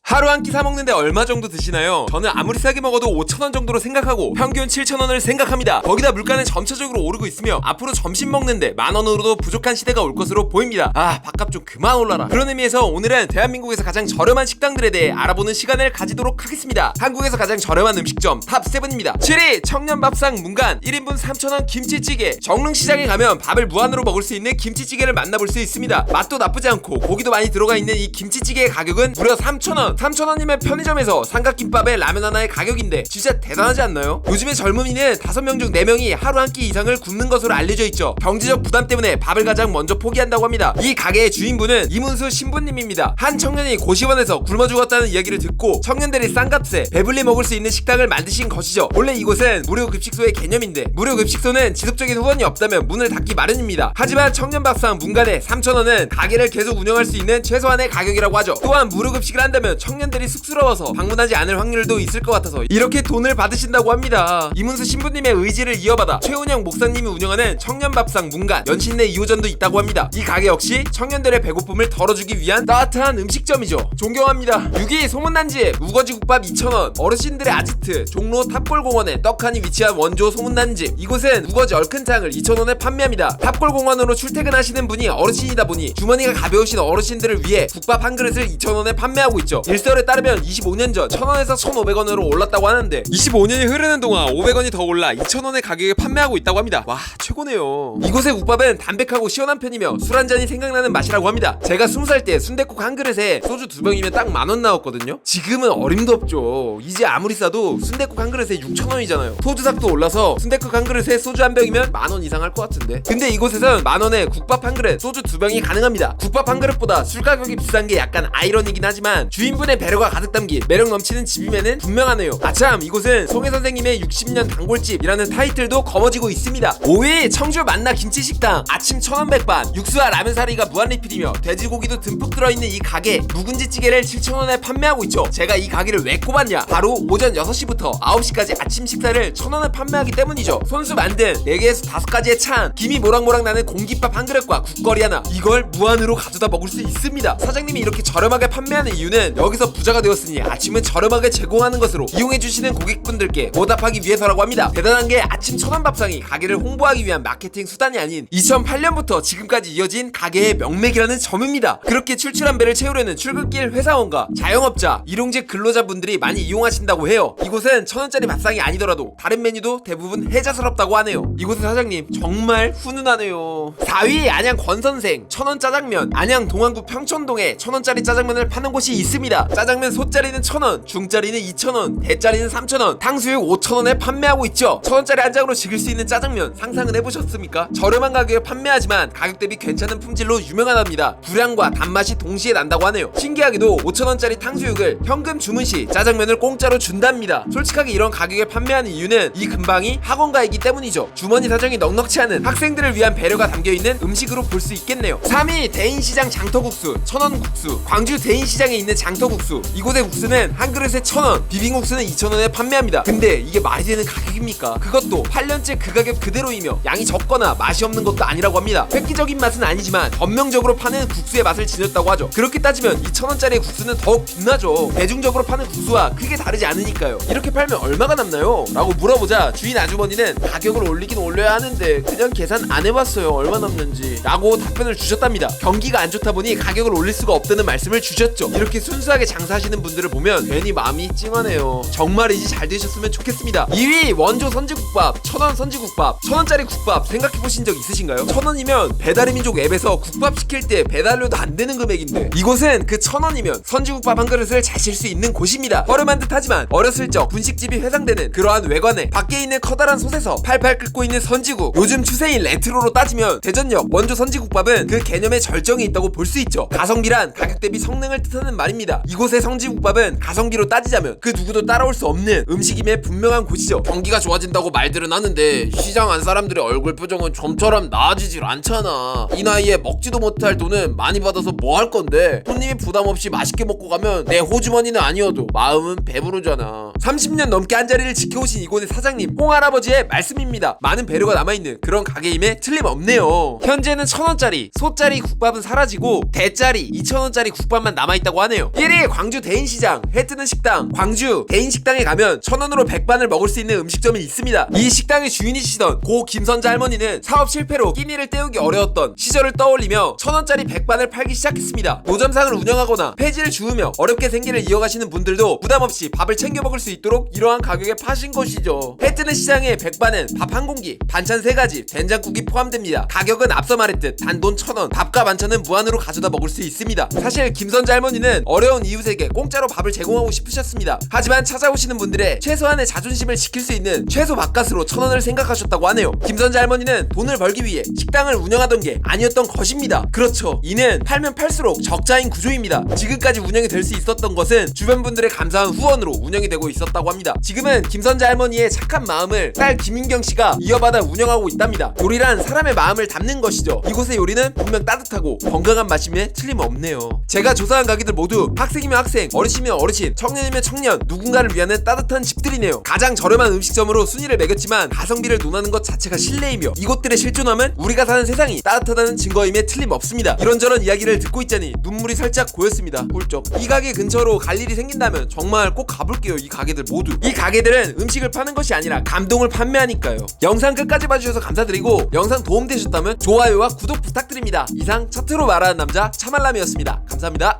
하루 한 끼 사먹는데 얼마 정도 드시나요? 저는 아무리 싸게 먹어도 5,000원 정도로 생각하고 평균 7,000원을 생각합니다. 거기다 물가는 점차적으로 오르고 있으며 앞으로 점심 먹는데 10,000원으로도 부족한 시대가 올 것으로 보입니다. 밥값 좀 그만 올라라. 그런 의미에서 오늘은 대한민국에서 가장 저렴한 식당들에 대해 알아보는 시간을 가지도록 하겠습니다. 한국에서 가장 저렴한 음식점 탑7입니다. 7위 청년밥상 문간 1인분 3,000원 김치찌개. 정릉시장에 가면 밥을 무한으로 먹을 수 있는 김치찌개를 만나볼 수 있습니다. 맛도 나쁘지 않고 고기도 많이 들어가 있는 이 김치찌개의 가격은 무려 3,000원. 3,000원이면 편의점에서 삼각김밥에 라면 하나의 가격인데 진짜 대단하지 않나요? 요즘에 젊은이는 5명 중 4명이 하루 한 끼 이상을 굶는 것으로 알려져 있죠. 경제적 부담 때문에 밥을 가장 먼저 포기한다고 합니다. 이 가게의 주인분은 이문수 신부님입니다. 한 청년이 고시원에서 굶어 죽었다는 이야기를 듣고 청년들이 싼 값에 배불리 먹을 수 있는 식당을 만드신 것이죠. 원래 이곳은 무료 급식소의 개념인데 무료 급식소는 지속적인 후원이 없다면 문을 닫기 마련입니다. 하지만 청년밥상 문간에 3,000원은 가게를 계속 운영할 수 있는 최소한의 가격이라고 하죠. 또한 무료 급식을 한다면 청년들이 쑥스러워서 방문하지 않을 확률도 있을 것 같아서 이렇게 돈을 받으신다고 합니다. 이문수 신부님의 의지를 이어받아 최운영 목사님이 운영하는 청년밥상 문간 연신내 2호점도 있다고 합니다. 이 가게 역시 청년들의 배고픔을 덜어주기 위한 따뜻한 음식점이죠. 존경합니다. 6위 소문난 집 우거지국밥 2,000원. 어르신들의 아지트 종로 탑골공원에 떡하니 위치한 원조 소문난 집. 이곳은 우거지 얼큰탕을 2,000원에 판매합니다. 탑골공원으로 출퇴근하시는 분이 어르신이다 보니 주머니가 가벼우신 어르신들을 위해 국밥 한 그릇을 2,000원에 판매하고 있죠. 일설에 따르면 25년 전 1,000원에서 1,500원으로 올랐다고 하는데 25년이 흐르는 동안 500원이 더 올라 2,000원의 가격에 판매하고 있다고 합니다. 와, 최고네요. 이곳의 국밥은 담백하고 시원한 편이며 술 한 잔이 생각나는 맛이라고 합니다. 제가 20살 때 순댓국 한 그릇에 소주 2병이면 딱 10,000원 나왔거든요. 지금은 어림도 없죠. 이제 아무리 싸도 순댓국 한 그릇에 6,000원이잖아요. 소주삭도 올라서 순댓국 한 그릇에 소주 한 병이면 10,000원 이상 할 것 같은데. 근데 이곳에선 10,000원에 국밥 한 그릇, 소주 2병이 가능합니다. 국밥 한 그릇보다 술 가격이 비싼 게 약간 아이러니긴 하지만 주인분의 배려가 가득 담긴 매력 넘치는 집임에는 분명하네요. 아참, 이곳은 송혜 선생님의 60년 단골집이라는 타이틀도 거머쥐고 있습니다. 5위 청주 만나 김치식당. 아침 1,000원 백반, 육수와 라면사리가 무한리필이며 돼지고기도 듬뿍 들어있는 이 가게 묵은지찌개를 7,000원에 판매하고 있죠. 제가 이 가게를 왜 꼽았냐? 바로 오전 6시부터 9시까지 아침 식사를 1,000원에 판매하기 때문이죠. 손수 만든 4개에서 5가지의 찬 김이 모락모락 나는 공깃밥 한 그릇과 국거리 하나, 이걸 무한으로 가져다 먹을 수 있습니다. 사장님이 이렇게 저렴하게 판매하는 이유는 여기서 부자가 되었으니 아침을 저렴하게 제공하는 것으로 이용해주시는 고객분들께 보답하기 위해서라고 합니다. 대단한 게 아침 1,000원 밥상이 가게를 홍보하기 위한 마케팅 수단이 아닌 2008년부터 지금까지 이어진 가게의 명맥이라는 점입니다. 그렇게 출출한 배를 채우려는 출근길 회사원과 자영업자, 일용직 근로자분들이 많이 이용하신다고 해요. 이곳은 1,000원짜리 밥상이 아니더라도 다른 메뉴도 대부분 혜자스럽다고 하네요. 이곳의 사장님 정말 훈훈하네요. 4위 안양 권선생 1,000원 짜장면. 안양 동안구 평촌동에 1,000원짜리 짜장면을 파는 곳이 있습니다. 짜장면 소짜리는 1,000원, 중짜리는 2,000원, 대짜리는 3,000원, 탕수육 5,000원에 판매하고 있죠. 1,000원짜리 한 장으로 즐길 수 있는 짜장면 상상은 해보셨습니까? 저렴한 가격에 판매하지만 가격 대비 괜찮은 품질로 유명하답니다. 불향과 단맛이 동시에 난다고 하네요. 신기하게도 5,000원짜리 탕수육을 현금 주문 시 짜장면을 공짜로 준답니다. 솔직하게 이런 가격에 판매하는 이유는 이 근방이 학원가이기 때문이죠. 주머니 사정이 넉넉치 않은 학생들을 위한 배려가 담겨있는 음식으로 볼 수 있겠네요. 3위 대인시장 장터국수 1,000원 국수. 광주 대인시장에 있는 장터국수. 이곳의 국수는 한 그릇에 1,000원, 비빔국수는 2,000원에 판매합니다. 근데 이게 말이 되는 가격입니까? 그것도 8년째 그 가격 그대로이며 양이 적거나 맛이 없는 것도 아니라고 합니다. 획기적인 맛은 아니지만 전명적으로 파는 국수의 맛을 지녔다고 하죠. 그렇게 따지면 2,000원짜리 국수는 더욱 빛나죠. 대중적으로 파는 국수와 크게 다르지 않으니까요. 이렇게 팔면 얼마가 남나요? 라고 물어보자 주인 아주머니는 가격을 올리긴 올려야 하는데 그냥 계산 안 해봤어요, 얼마 남는지 라고 답변을 주셨답니다. 경기가 안 좋다 보니 가격을 올릴 수가 없다는 말씀을 주셨죠. 이렇게 순수하게 장사하시는 분들을 보면 괜히 마음이 찡하네요. 정말이지 잘 되셨으면 좋겠습니다. 2위 원조 선지국밥 1,000원 선지국밥. 1,000원짜리 국밥 생각해보신 적 있으신가요? 1,000원이면 배달의민족 앱에서 국밥 시킬 때 배달료도 안 되는 금액인데 이곳은 그 1,000원이면 선지국밥 한 그릇을 자실 수 있는 곳입니다. 허름한 듯 하지만 어렸을 적 분식집이 회상되는 그러한 외관에 밖에 있는 커다란 솥에서 팔팔 끓고 있는 선지국. 요즘 추세인 레트로로 따지면 대전역 원조 선지국밥은 그 개념의 절정이 있다고 볼 수 있죠. 가성비란 가격 대비 성능을 뜻하는 말입니다. 이곳의 선지국밥은 가성비로 따지자면 그 누구도 따라올 수 없는 음식임에 분명한 곳이죠. 경기가 좋아진다고 말들은 하는데 시장 안 사람들의 얼굴 표정은 좀처럼 나아지질 않잖아. 이 나이에 먹지도 못할 돈은 많이 받아서 뭐 할 건데 손님이 부담 없이 맛있게 먹고 가면 내 호주머니는 아니어도 마음은 배부르잖아. 30년 넘게 한 자리를 지켜오신 이곳의 사장님 홍할아버지의 말씀입니다. 많은 배려가 남아있는 그런 가게임에 틀림없네요. 현재는 1,000원짜리 소짜리 국밥은 사라지고 대짜리 2,000원짜리 국밥만 남아있다고 하네요. 1위 1위 광주 대인시장 해뜨는 식당. 광주 대인식당에 가면 1,000원으로 백반을 먹을 수 있는 음식점이 있습니다. 이 식당의 주인이시던 고 김선자 할머니는 사업 실패로 끼니를 때우기 어려웠던 시절을 떠올리며 1,000원짜리 백반을 팔기 시작했습니다. 노점상을 운영하거나 폐지를 주우며 어렵게 생계를 이어가시는 분들도 부담없이 밥을 챙겨 먹을 수 있도록 이러한 가격에 파신 것이죠. 해뜨는 시장의 백반은 밥 한 공기, 반찬 3가지, 된장국이 포함됩니다. 가격은 앞서 말했듯 단돈 1,000원, 밥과 반찬은 무한으로 가져다 먹을 수 있습니다. 사실 김선자 할머니는 어려운 이웃에게 공짜로 밥을 제공하고 싶으셨습니다. 하지만 찾아오시는 분들의 최소한의 자존심을 지킬 수 있는 최소 밥값으로 1,000원을 생각하셨다고 하네요. 김선자 할머니는 돈을 벌기 위해 식당을 운영하던 게 아니었던 것입니다. 그렇죠. 이는 팔면 팔수록 적자인 구조입니다. 지금까지 운영이 될 수 있었던 것은 주변 분들의 감사한 후원으로 운영이 되고 있었다고 합니다. 지금은 김선자 할머니의 착한 마음을 딸 김윤경 씨가 이어받아 운영하고 있답니다. 요리란 사람의 마음을 담는 것이죠. 이곳의 요리는 분명 따뜻하고 건강한 맛임에 틀림없네요. 제가 조사한 가게들 모두 학생이면 학생, 어르신이면 어르신, 청년이면 청년, 누군가를 위하는 따뜻한 집들이네요. 가장 저렴한 음식점으로 순위를 매겼지만 가성비를 논하는 것 자체가 실례이며 이곳들의 실존함은 우리가 사는 세상이 따뜻하다는 증거임에 틀림없습니다. 이런저런 이야기를 듣고 있자니 눈물이 살짝 고였습니다. 꿀쩍. 이 가게 근처로 갈 일이 생긴다면 정말 꼭 가볼게요. 이 가게들 모두. 이 가게들은 음식을 파는 것이 아니라 감동을 판매하니까요. 영상 끝까지 봐주셔서 감사드리고 영상 도움되셨다면 좋아요와 구독 부탁드립니다. 이상 차트로 말하는 남자 차말람이었습니다. 감사합니다.